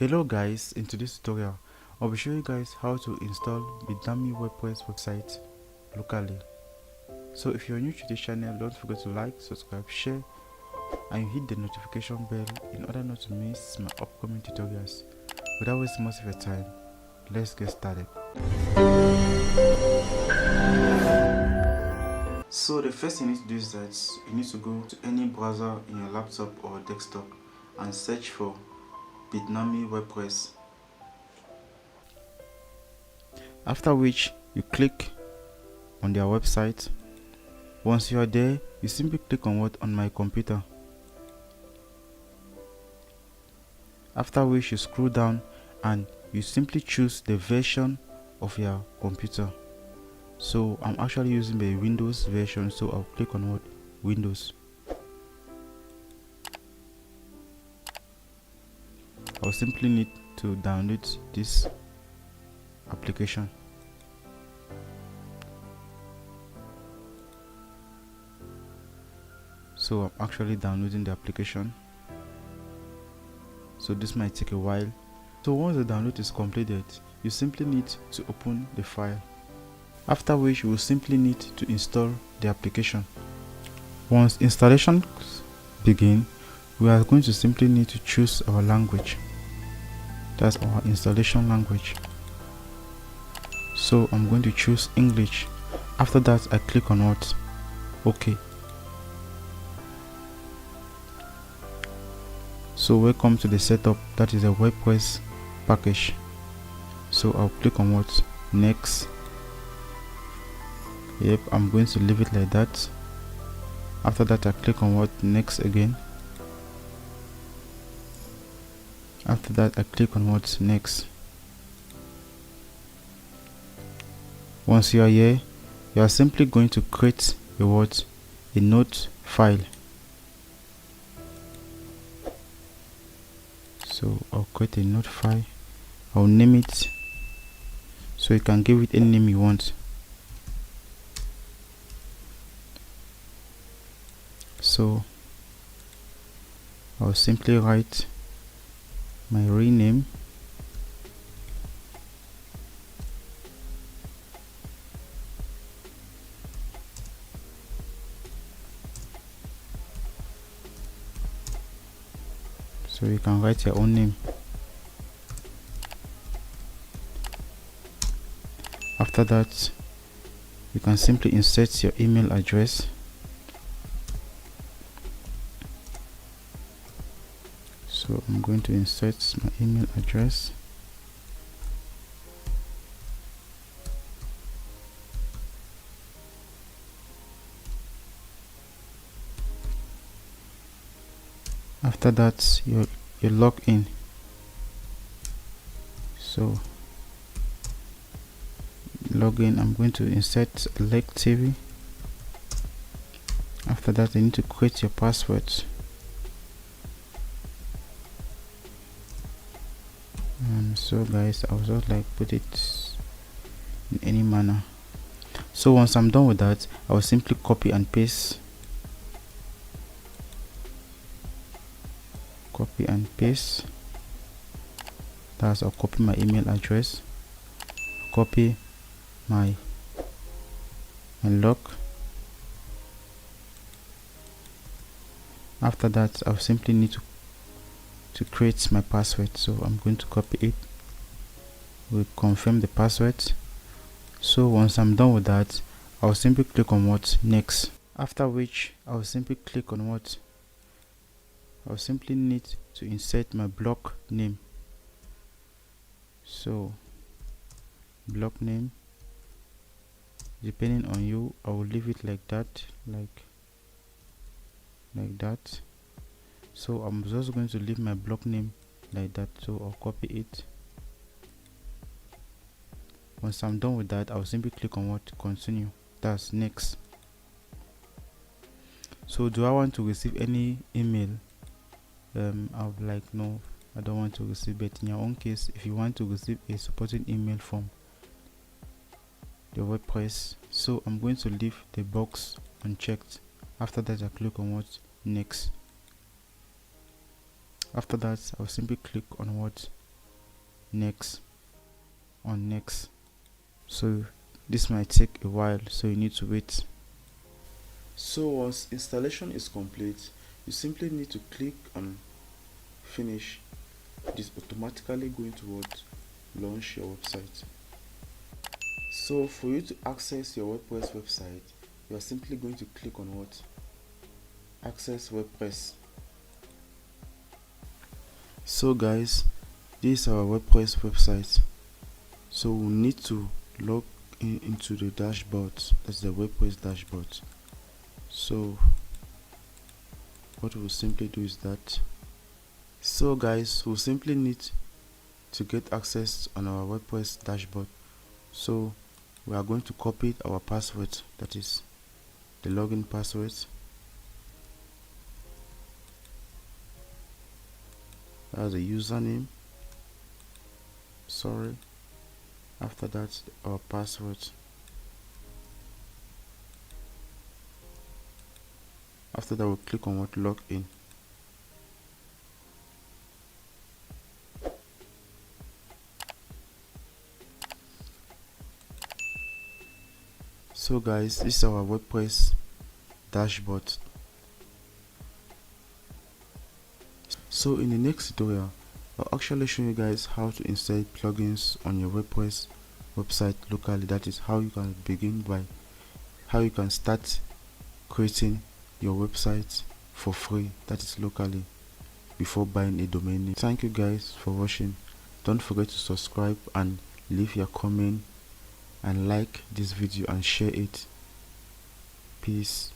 Hello guys, in today's tutorial I'll be showing you guys how to install Bitnami WordPress website locally. So if you're new to this channel, don't forget to like, subscribe, share and you hit the notification bell in order not to miss my upcoming tutorials. Without wasting much of your time, let's get started. So the first thing you need to do is that you need to go to any browser in your laptop or desktop and search for Bitnami WordPress. After which you click on their website. Once you are there, you simply click on what on my computer. After which you scroll down and you simply choose the version of your computer. So I'm actually using the Windows version, so I'll click on what Windows. I'll simply need to download this application. So I'm actually downloading the application, so this might take a while. So once the download is completed, you simply need to open the file, after which you will simply need to install the application. Once installation begin, we are going to simply need to choose our language. That's our installation language. So I'm going to choose English. After that I click on what? OK. So welcome to the setup, that is a WordPress package. So I'll click on what? Next. Yep, I'm going to leave it like that. After that I click on what? Next again. After that I click on what? Next. Once you are here, you are simply going to create a what? A note file. So I'll create a note file. I'll name it, so you can give it any name you want. So I'll simply write my rename. So you can write your own name. After that, you can simply insert your email address. So I'm going to insert my email address. After that, you log in. So login, I'm going to insert Elect TV. After that, you need to create your password. So guys, I'll just like put it in any manner. So once I'm done with that, I'll simply copy and paste. Copy and paste. That's, I'll copy my email address, copy my log. After that, I'll simply need to create my password. So I'm going to copy it. We'll confirm the password. So once I'm done with that, I'll simply click on what? Next. After which I'll simply click on what? I'll simply need to insert my blog name. So blog name, depending on you, I will leave it like that, like that. So I'm just going to leave my blog name like that, so I'll copy it. Once I'm done with that, I'll simply click on what? Continue. That's next. So do I want to receive any email? I'll like, no, I don't want to receive it. In your own case, if you want to receive a supporting email from the WordPress, so I'm going to leave the box unchecked. After that, I click on what? Next. After that, I'll simply click on what? next, on next. So this might take a while, so you need to wait. So once installation is complete, you simply need to click on finish. It is automatically going to launch your website. So for you to access your WordPress website, you are simply going to click on access WordPress. So guys, this is our WordPress website. So we need to log into the dashboard. That's the WordPress dashboard. So what we'll simply do is that. So guys, we'll simply need to get access on our WordPress dashboard. So we are going to copy our password, that is the login password. That's the username. Sorry. After that, our password. After that, we'll click on login. So guys, this is our WordPress dashboard. So in the next tutorial, I'll actually show you guys how to insert plugins on your WordPress website locally. That is how you can how you can start creating your website for free, that is locally, before buying a domain name. Thank you guys for watching. Don't forget to subscribe and leave your comment and like this video and share it. Peace.